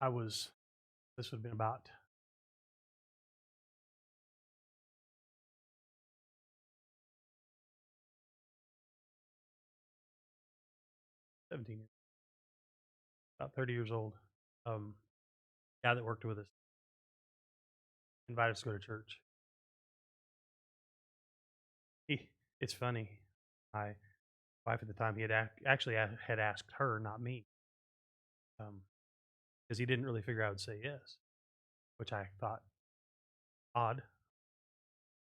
I was this would have been about 17 years, about 30 years old. Um, Guy that worked with us invited us to go to church. He, it's funny. My wife at the time, he had actually had asked her, not me, because he didn't really figure I would say yes, which I thought odd.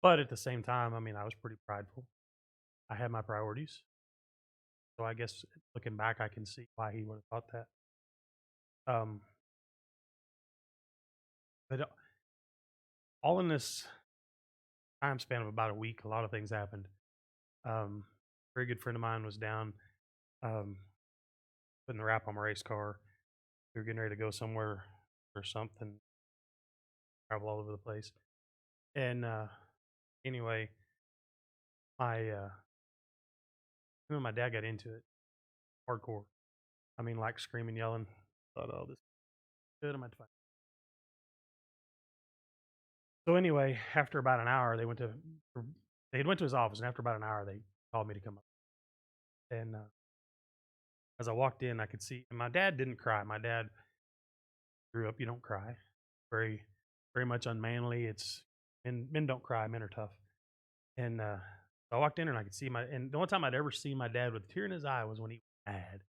But at the same time, I mean, I was pretty prideful. I had my priorities, so I guess looking back, I can see why he would have thought that. Um, but all in this time span of about a week, a lot of things happened. Um, Very good friend of mine was down, um, putting the wrap on my race car. We were getting ready to go somewhere or something, travel all over the place. And anyway, my him and my dad got into it hardcore. I mean, like screaming, yelling. Thought, oh, this is good. I'm at to fight. So anyway, after about an hour, they had went to his office, and after about an hour, they called me to come up. And as I walked in, I could see. And my dad didn't cry. My dad grew up. You don't cry. Very, very much unmanly. It's men don't cry. Men are tough. And I walked in and I could see and the only time I'd ever seen my dad with a tear in his eye was when he was mad.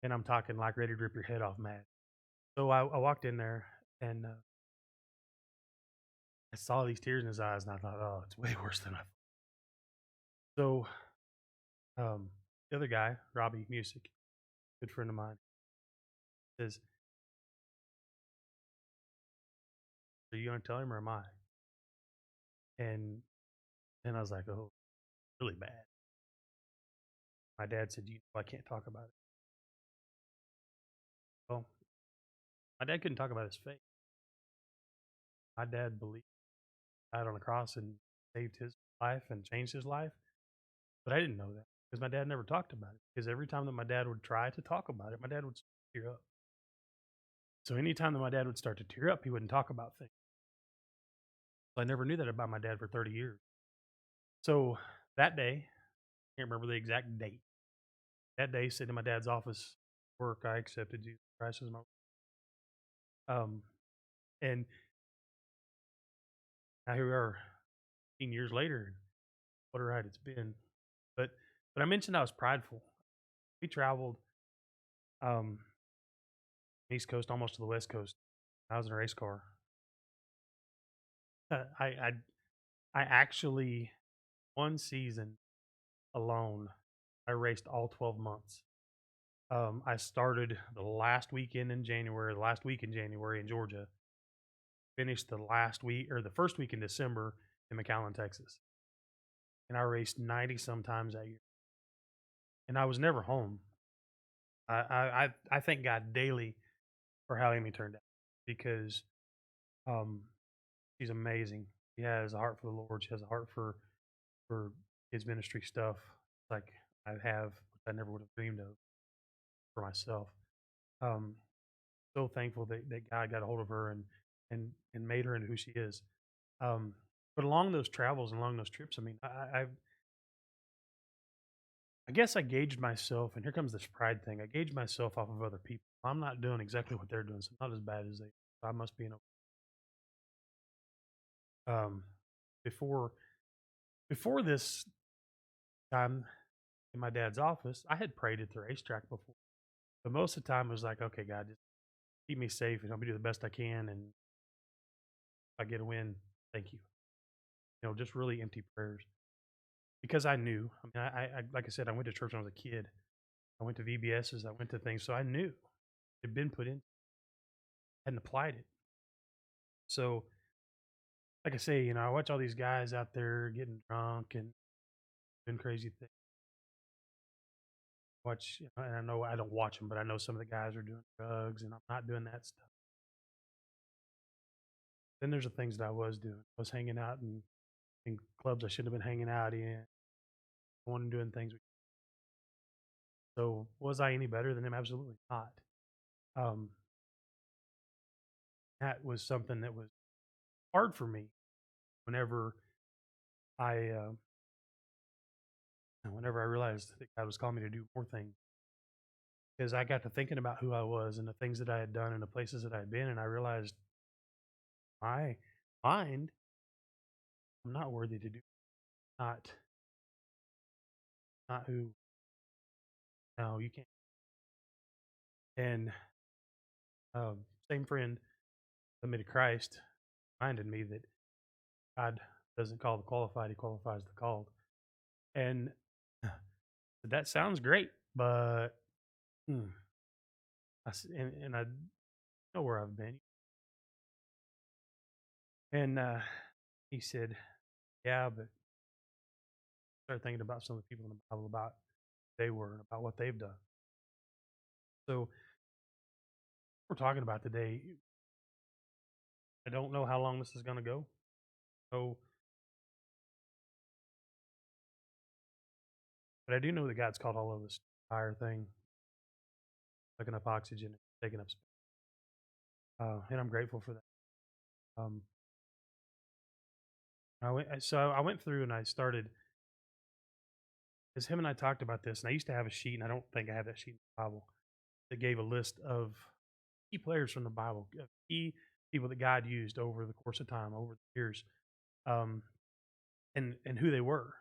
And I'm talking like ready to rip your head off mad. So I walked in there and I saw these tears in his eyes and I thought, oh, it's way worse than I thought. So um, the other guy, Robbie Music, good friend of mine, says, are you going to tell him or am I? And then I was like, oh, really bad. My dad said, you know, I can't talk about it. Well, my dad couldn't talk about his faith. My dad believed died on the cross and saved his life and changed his life. But I didn't know that because my dad never talked about it. Because every time that my dad would try to talk about it, my dad would tear up. So anytime that my dad would start to tear up, he wouldn't talk about things. So I never knew that about my dad for 30 years. So that day, I can't remember the exact date. That day, sitting in my dad's office, work, I accepted Jesus Christ as my um, and now here we are, 15 years later. What a ride it's been. But I mentioned I was prideful. We traveled um, East Coast almost to the West Coast. I was in a race car. Uh, I I I actually one season alone, I raced all 12 months. I started the last weekend in January, the last week in January in Georgia, finished the last week or the first week in December in McAllen, Texas. And I raced 90 sometimes that year. And I was never home. I thank God daily for how Amy turned out because um, she's amazing. She has a heart for the Lord. She has a heart for kids ministry stuff like I have, which I never would have dreamed of for myself. Um, so thankful that God got a hold of her and made her into who she is. Um, but along those travels and along those trips, I mean, I guess I gauged myself, and here comes this pride thing. I gauged myself off of other people. I'm not doing exactly what they're doing, so I'm not as bad as they. So I must be in a before this time in my dad's office. I had prayed at the racetrack before, but most of the time it was like, okay, God, just keep me safe and help me do the best I can, and if I get a win, thank you. You know, just really empty prayers because I knew. I mean, I like I said, I went to church when I was a kid. I went to VBSs. I went to things, so I knew it had been put in, hadn't applied it. So, like I say, you know, I watch all these guys out there getting drunk and doing crazy things. Watch, you know, and I know I don't watch them, but I know some of the guys are doing drugs, and I'm not doing that stuff. Then there's the things that I was doing. I was hanging out in clubs I shouldn't have been hanging out in, going and doing things. So was I any better than him? Absolutely not. Um, That was something that was hard for me whenever I whenever I realized that God was calling me to do more things. Because I got to thinking about who I was and the things that I had done and the places that I had been, and I realized my mind, I'm not worthy to do, not not who. No, you can't. And same friend led me to Christ reminded me that God doesn't call the qualified; He qualifies the called. And that sounds great, but hmm, and I know where I've been. And he said, "Yeah, but start thinking about some of the people in the Bible about they were and about what they've done." So we're talking about today. I don't know how long this is going to go. So, but I do know that God's called all of this fire thing, picking up oxygen, taking up space, and I'm grateful for that. Um, so I went through and I started as him and I talked about this, and I used to have a sheet, and I don't think I have that sheet in the Bible that gave a list of key players from the Bible, key people that God used over the course of time, over the years, um, and who they were.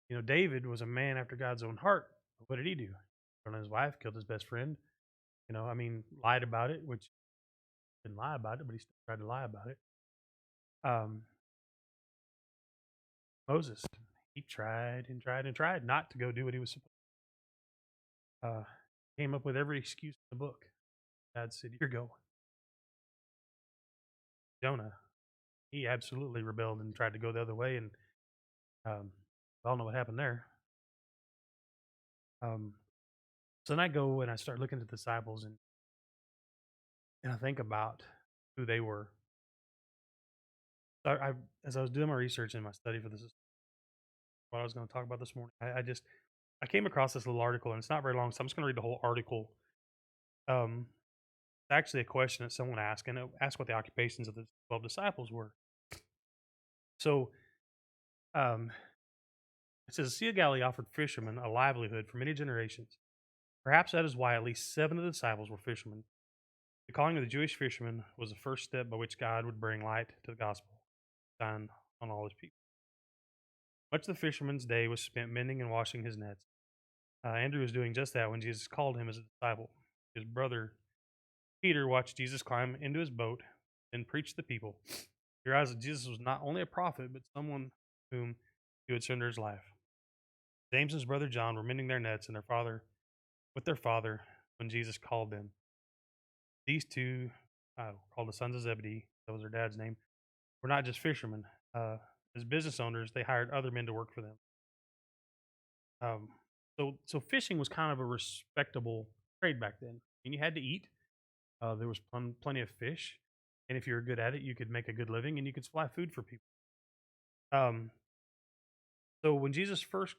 You know, David was a man after God's own heart. What did he do? Killed his wife, killed his best friend. You know, I mean, lied about it, which didn't lie about it, but he still tried to lie about it. Um, Moses, he tried and tried and tried not to go do what he was supposed. Came up with every excuse in the book. God said, "You're going." Jonah, he absolutely rebelled and tried to go the other way, and I don't know what happened there. Um, so then I go and I start looking at the disciples, and I think about who they were. As I was doing my research and my study for this, what I was going to talk about this morning, I came across this little article, and it's not very long, so I'm just going to read the whole article. Um, it's actually a question that someone asked, and it asked what the occupations of the 12 disciples were. So um, it says, the Sea of Galilee offered fishermen a livelihood for many generations. Perhaps that is why at least 7 of the disciples were fishermen. The calling of the Jewish fishermen was the first step by which God would bring light to the gospel, shine on all his people. Much of the fisherman's day was spent mending and washing his nets. Andrew was doing just that when Jesus called him as a disciple. His brother Peter watched Jesus climb into his boat and preach to the people. He realized that Jesus was not only a prophet, but someone whom he would surrender his life. James and his brother John were mending their nets and with their father when Jesus called them. These two, called the sons of Zebedee, that was their dad's name, were not just fishermen. Uh, as business owners, they hired other men to work for them. So fishing was kind of a respectable trade back then. And you had to eat. There was plenty of fish, and if you were good at it, you could make a good living and you could supply food for people. Um, so when Jesus first,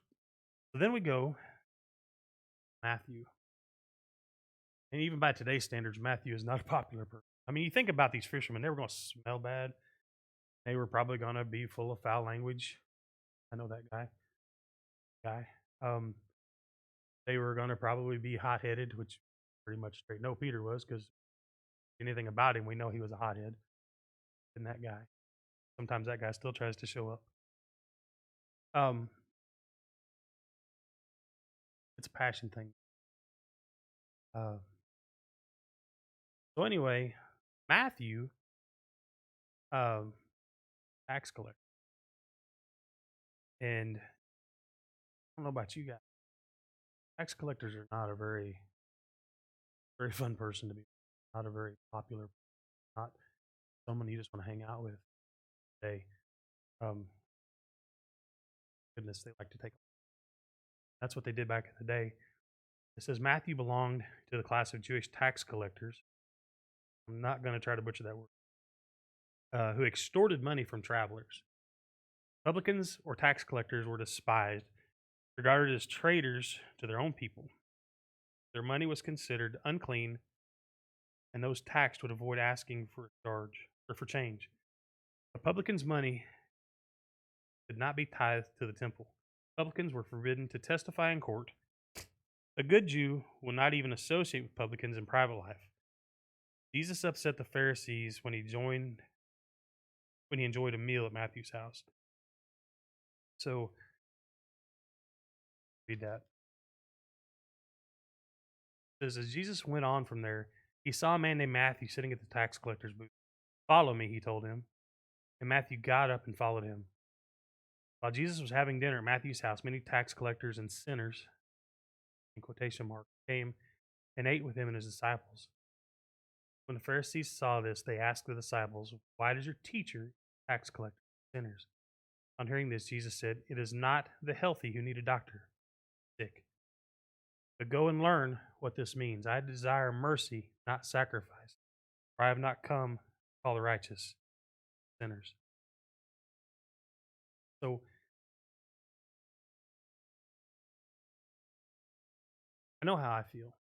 so then we go Matthew, and even by today's standards, Matthew is not a popular person. I mean, you think about these fishermen; they were going to smell bad. They were probably going to be full of foul language. I know that guy. Um, they were going to probably be hot headed, which pretty much straight. No, Peter was because anything about him, we know he was a hothead. And that guy, sometimes that guy still tries to show up. Um, it's a passion thing. Uh, so anyway, Matthew, um, tax collector, and I don't know about you guys. Tax collectors are not a very fun person to be. Not a very popular. Not someone you just want to hang out with. They, um, goodness, they like to take. That's what they did back in the day. It says Matthew belonged to the class of Jewish tax collectors. I'm not going to try to butcher that word. Who extorted money from travelers. Publicans or tax collectors were despised, regarded as traitors to their own people. Their money was considered unclean and those taxed would avoid asking for a charge or for change. A publican's money could not be tithed to the temple. Publicans were forbidden to testify in court. A good Jew will not even associate with publicans in private life. Jesus upset the Pharisees when he enjoyed a meal at Matthew's house. So read that. It says, as Jesus went on from there, he saw a man named Matthew sitting at the tax collector's booth. Follow me, he told him. And Matthew got up and followed him. While Jesus was having dinner at Matthew's house, many tax collectors and sinners, in quotation marks, came and ate with him and his disciples. When the Pharisees saw this, they asked the disciples, why does your teacher eat with tax collectors and sinners? On hearing this, Jesus said, it is not the healthy who need a doctor, sick. But go and learn what this means. I desire mercy, not sacrifice. For I have not come to call the righteous, sinners. So I know how I feel.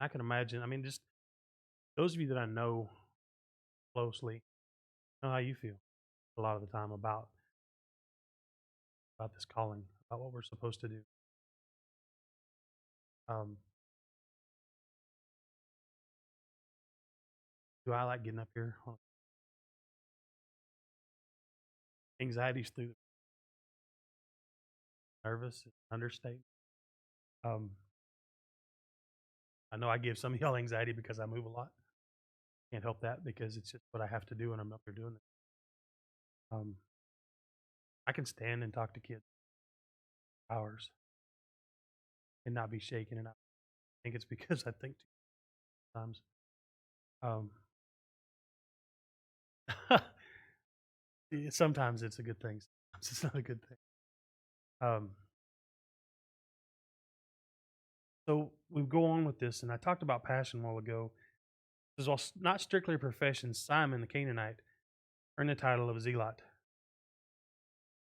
I can imagine. I mean, just those of you that I know closely know how you feel a lot of the time about this calling, about what we're supposed to do. Um, do I like getting up here? Anxiety's through nervous, understatement. Um, I know I give some of y'all anxiety because I move a lot. Can't help that because it's just what I have to do when I'm up there doing it. I can stand and talk to kids for hours and not be shaken, and I think it's because I think too times. Um, sometimes it's a good thing. Sometimes it's not a good thing. Um, so we go on with this, and I talked about passion a while ago. This is all not strictly a profession. Simon the Canaanite earned the title of a zealot.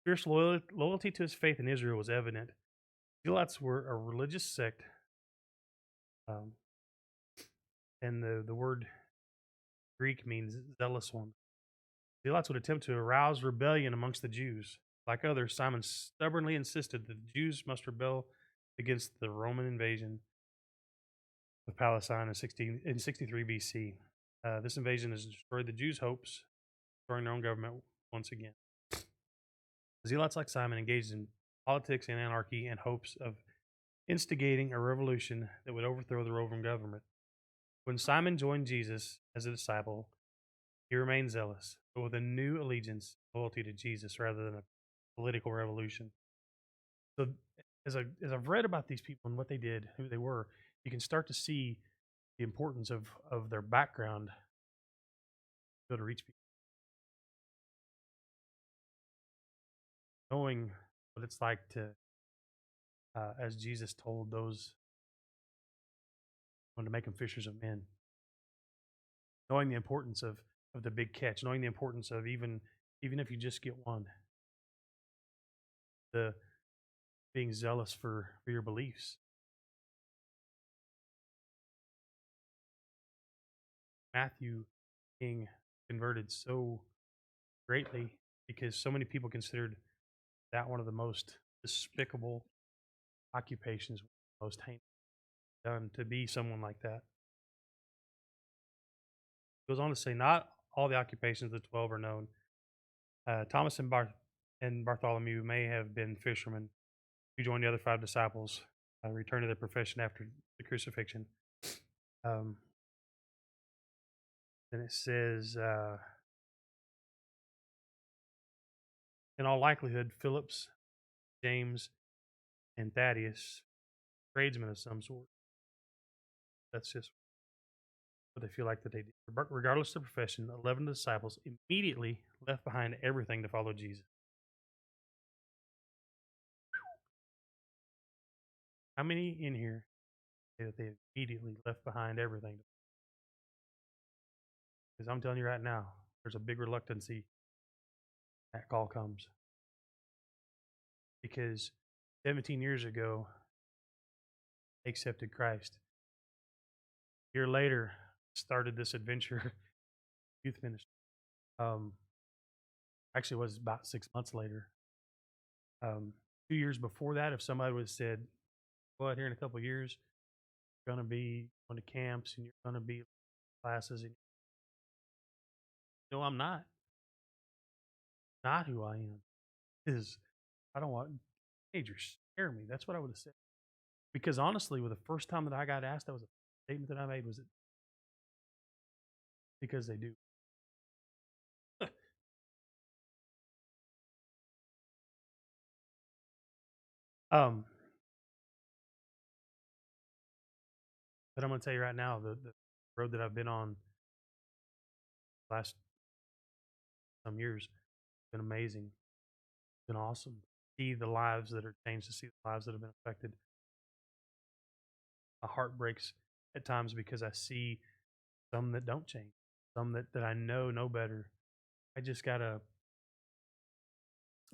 Fierce loyalty to his faith in Israel was evident. Zealots were a religious sect, um, and the word Greek means zealous one. Zealots would attempt to arouse rebellion amongst the Jews. Like others, Simon stubbornly insisted that the Jews must rebel against the Roman invasion of Palestine in 63 BC. This invasion has destroyed the Jews' hopes, destroying their own government once again. Zealots like Simon engaged in politics and anarchy in hopes of instigating a revolution that would overthrow the Roman government. When Simon joined Jesus as a disciple, he remained zealous, but with a new allegiance, loyalty to Jesus rather than a political revolution. So, as I've read about these people and what they did, who they were, you can start to see the importance of their background to reach people, knowing what it's like to, as Jesus told those to make them fishers of men, knowing the importance of the big catch, knowing the importance of even if you just get one, the being zealous for your beliefs. Matthew being converted so greatly because so many people considered that one of the most despicable occupations, most heinous done to be someone like that. Goes on to say, not all the occupations of the 12 are known. Thomas and Bartholomew may have been fishermen who joined the other five disciples, returned to their profession after the crucifixion. Um, then it says, in all likelihood, Phillips, James, and Thaddeus, tradesmen of some sort. That's just what they feel like that they did. Regardless of the profession, 11 disciples immediately left behind everything to follow Jesus. How many in here say that they immediately left behind everything? Because I'm telling you right now, there's a big reluctancy that call comes. Because 17 years ago, they accepted Christ. A year later, started this adventure youth ministry. Um, actually, it was about 6 months later. Um, 2 years before that, if somebody would have said, "Well, here in a couple of years, you're going to be going to camps and you're going to be classes," and no, I'm not who I am. Is I don't want teenagers scare me. That's what I would have said. Because honestly, with the first time that I got asked, that was a statement that I made was it because they do. um, but I'm going to tell you right now, the road that I've been on last some years has been amazing. It's been awesome. See the lives that are changed, to see the lives that have been affected. My heart breaks at times because I see some that don't change, some that I know better. I just got a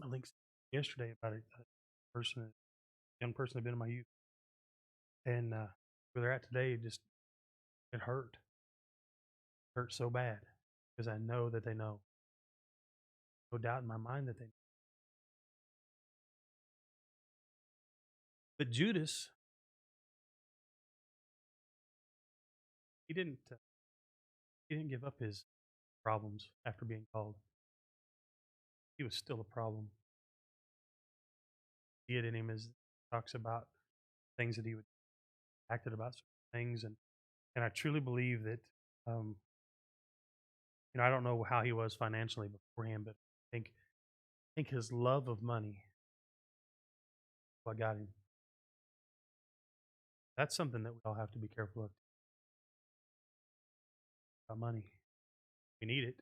link yesterday about a person, young person that had been in my youth, and where they're at today, it hurt so bad because I know that they know, no doubt in my mind that they know. But Judas, he didn't uh, he didn't give up his problems after being called. He was still a problem. See it in him as talks about things that he would acted about certain things, and I truly believe that um, I don't know how he was financially beforehand, but I think his love of money what got him. That's something that we all have to be careful of about money. We need it.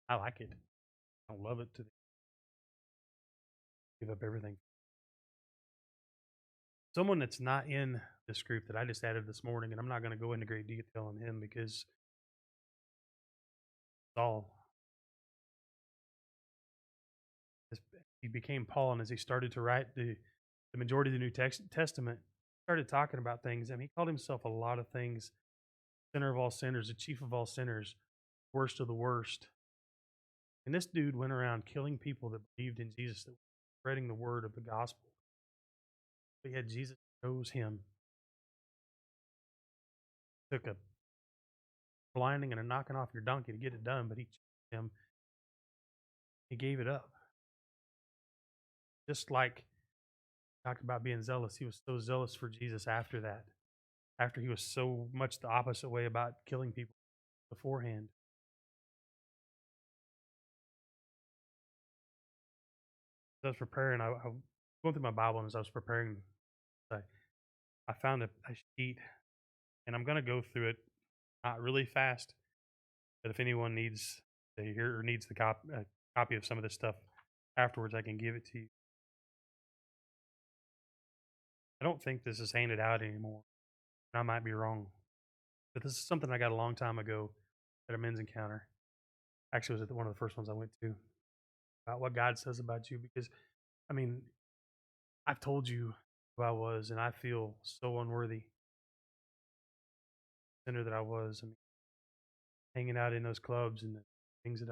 I like it. I don't love it to give up everything. Someone that's not in this group that I just added this morning, and I'm not going to go into great detail on him because Saul, he became Paul, and as he started to write the majority of the New Testament, started talking about things. I mean, he called himself a lot of things: sinner of all sinners, the chief of all sinners, worst of the worst. And this dude went around killing people that believed in Jesus, that were spreading the word of the gospel. But yet Jesus chose him, took a blinding and a knocking off your donkey to get it done, but he chose him. He gave it up. Just like talked about being zealous, he was so zealous for Jesus after that. After he was so much the opposite way about killing people beforehand. As I was preparing, I going through my Bible, and as I was preparing, I, I found a sheet, and I'm going to go through it not really fast, but if anyone needs to hear or needs the copy of some of this stuff afterwards, I can give it to you. I don't think this is handed out anymore. I might be wrong, but this is something I got a long time ago at a men's encounter. Actually, it was at one of the first ones I went to about what God says about you. Because, I mean, I've told you who I was, and I feel so unworthy, sinner that I was. I mean, hanging out in those clubs and the things that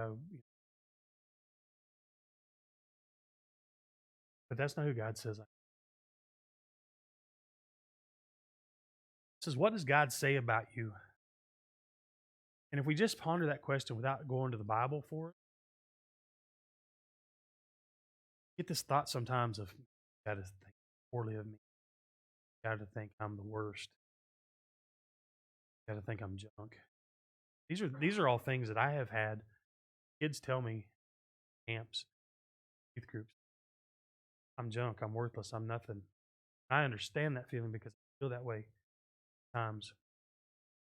but that's not who God says. It says, what does God say about you? And if we just ponder that question without going to the Bible for it, get this thought sometimes of God to think poorly of me. God to think I'm the worst. God to think I'm junk. These are all things that I have had kids tell me, camps, youth groups. I'm junk. I'm worthless. I'm nothing. I understand that feeling because I feel that way at times.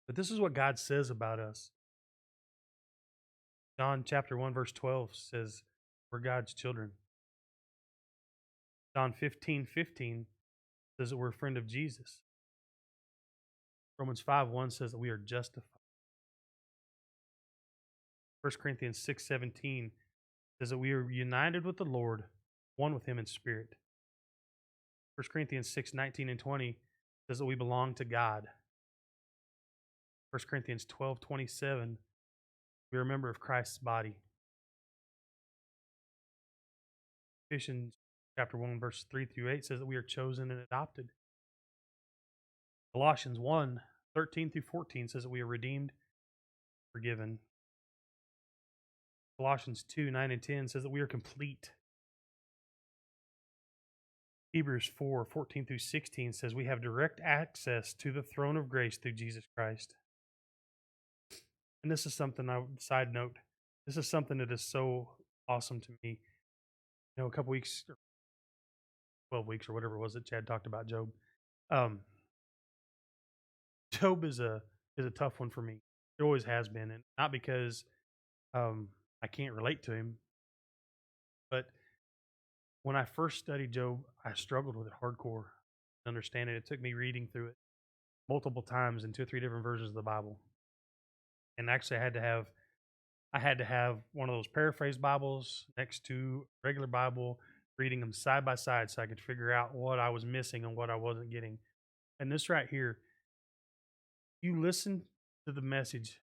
But this is what God says about us. John chapter 1, verse 12 says, we're God's children. John 15:15 says that we're a friend of Jesus. Romans 5:1 says that we are justified. 1 Corinthians 6:17 says that we are united with the Lord, one with him in spirit. 1 Corinthians 6:19 and 20 says that we belong to God. 1 Corinthians 12:27, we remember of Christ's body. Ephesians chapter 1, verse 3 through 8 says that we are chosen and adopted. Colossians 1:13 through 14 says that we are redeemed, forgiven. Colossians 2:9 and 10 says that we are complete. Hebrews 4:14 through 16 says we have direct access to the throne of grace through Jesus Christ. And this is something side note, this is something that is so awesome to me. You know, a couple weeks, 12 weeks or whatever it was that Chad talked about Job. Um, Job is a tough one for me. It always has been, and not because I can't relate to him, but when I first studied Job, I struggled with it hardcore. Understanding it took me reading through it multiple times in 2 or 3 different versions of the Bible, and actually I had to have one of those paraphrase Bibles next to regular Bible, reading them side by side so I could figure out what I was missing and what I wasn't getting. And this right here, you listen to the message,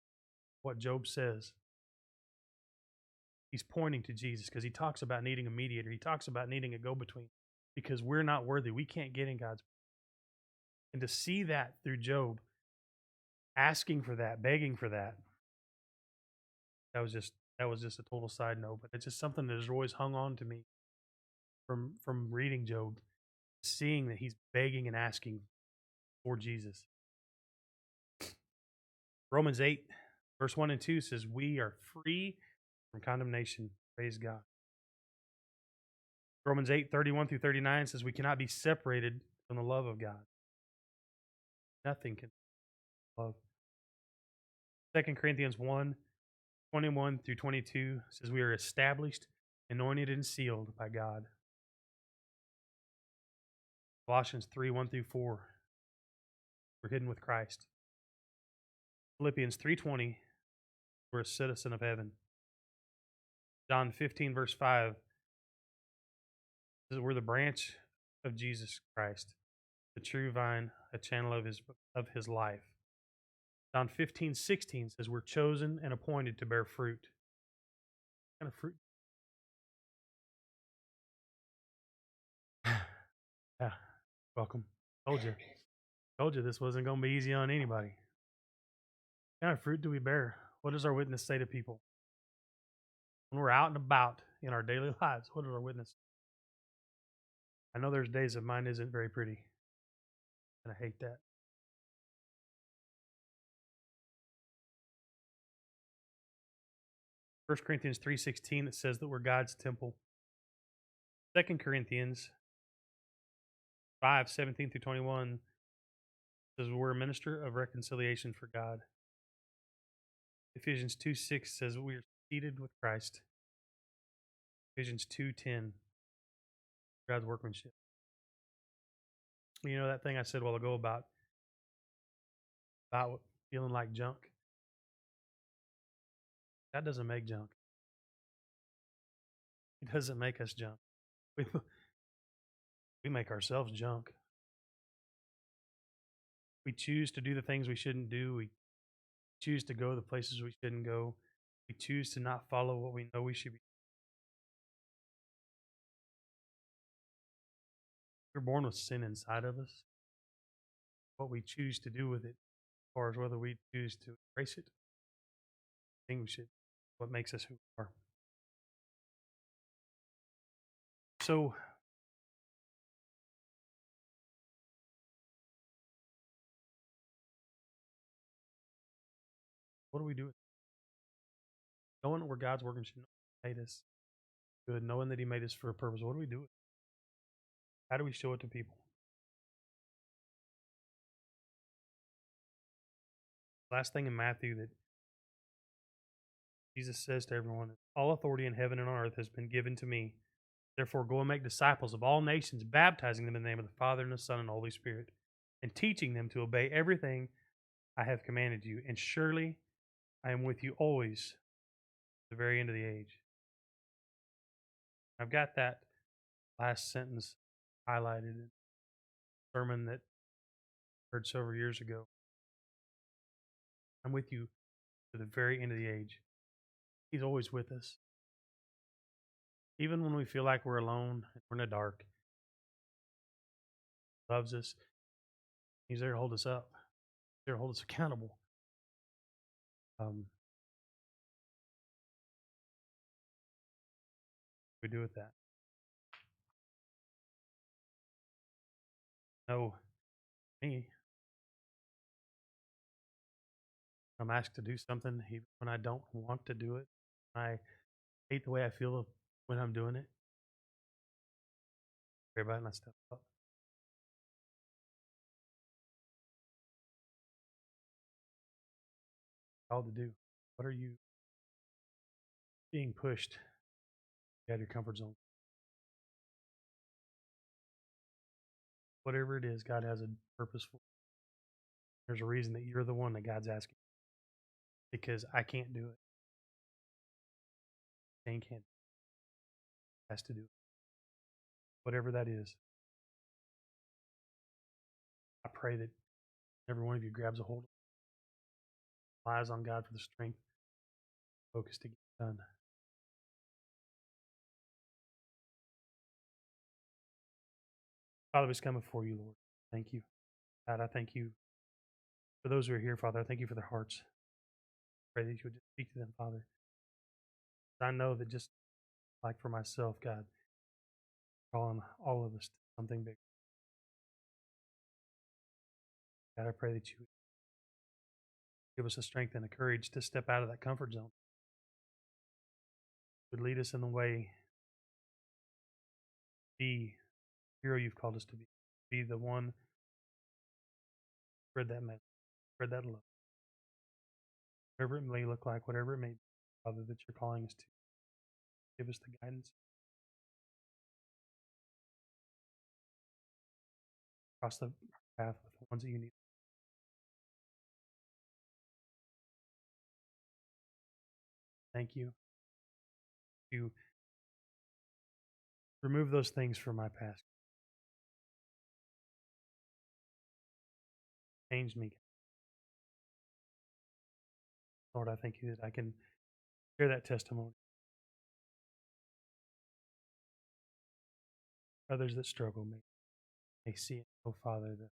what Job says. He's pointing to Jesus because he talks about needing a mediator. He talks about needing a go between because we're not worthy. We can't get in God's. And to see that through Job, asking for that, begging for that, that was just a total side note. But it's just something that has always hung on to me from reading Job, seeing that he's begging and asking for Jesus. Romans 8, verse 1 and 2 says, we are free from condemnation. Praise God. Romans 8:31 through 39 says we cannot be separated from the love of God. Nothing can love. 2 Corinthians 1:21 through 22 says we are established, anointed, and sealed by God. Colossians 3:1 through 4, we're hidden with Christ. Philippians 3:20, we're a citizen of heaven. John 15, verse 5, says we're the branch of Jesus Christ, the true vine, a channel of his life. John 15:16 says we're chosen and appointed to bear fruit. What kind of fruit? Yeah, welcome. Told you. Told you this wasn't going to be easy on anybody. What kind of fruit do we bear? What does our witness say to people? When we're out and about in our daily lives, what is our witness? I know there's days that mine isn't very pretty, and I hate that. First Corinthians 3:16, it says that we're God's temple. 2 Corinthians 5:17 through 21 says we're a minister of reconciliation for God. Ephesians 2:6 says we are seated with Christ. Ephesians 2:10, God's workmanship. You know that thing I said a while ago about feeling like junk? God doesn't make junk. He doesn't make us junk. We, we make ourselves junk. We choose to do the things we shouldn't do. We choose to go the places we shouldn't go. We choose to not follow what we know we should be. We're born with sin inside of us. What we choose to do with it, as far as whether we choose to embrace it, distinguish it, what makes us who we are. So, what do we do? Knowing that we're God's workmanship, made us good, knowing that He made us for a purpose. What do we do? How do we show it to people? Last thing in Matthew that Jesus says to everyone, all authority in heaven and on earth has been given to me. Therefore, go and make disciples of all nations, baptizing them in the name of the Father and the Son and the Holy Spirit, and teaching them to obey everything I have commanded you. And surely I am with you always to the very end of the age. I've got that last sentence highlighted in a sermon that I heard several years ago. I'm with you to the very end of the age. He's always with us. Even when we feel like we're alone and we're in the dark, he loves us. He's there to hold us up. He's there to hold us accountable. Um, we do with that. No, me, I'm asked to do something even when I don't want to do it. I hate the way I feel when I'm doing it. Everybody and I step up. All to do. What are you being pushed out of your comfort zone? Whatever it is, God has a purpose for. There's a reason that you're the one that God's asking because I can't do it. Shane can't. Has to do it. Whatever that is. I pray that every one of you grabs a hold, relies on God for the strength, focus to get it done. Father, we come before you, Lord. Thank you. God, I thank you for those who are here, Father. I thank you for their hearts. I pray that you would just speak to them, Father. I know that just like for myself, God, calling all of us to something big. God, I pray that you would give us the strength and the courage to step out of that comfort zone. Would lead us in the way, be the hero you've called us to be the one, spread that message, spread that love. Whatever it may look like, whatever it may be, Father, that you're calling us to. Give us the guidance. Cross the path with the ones that you need. Thank you. You remove those things from my past. Change me. Lord, I thank you that I can share that testimony. Others that struggle may see it. Oh, Father, that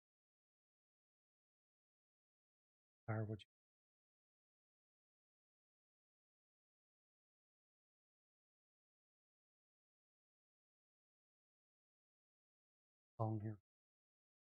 are what you long here.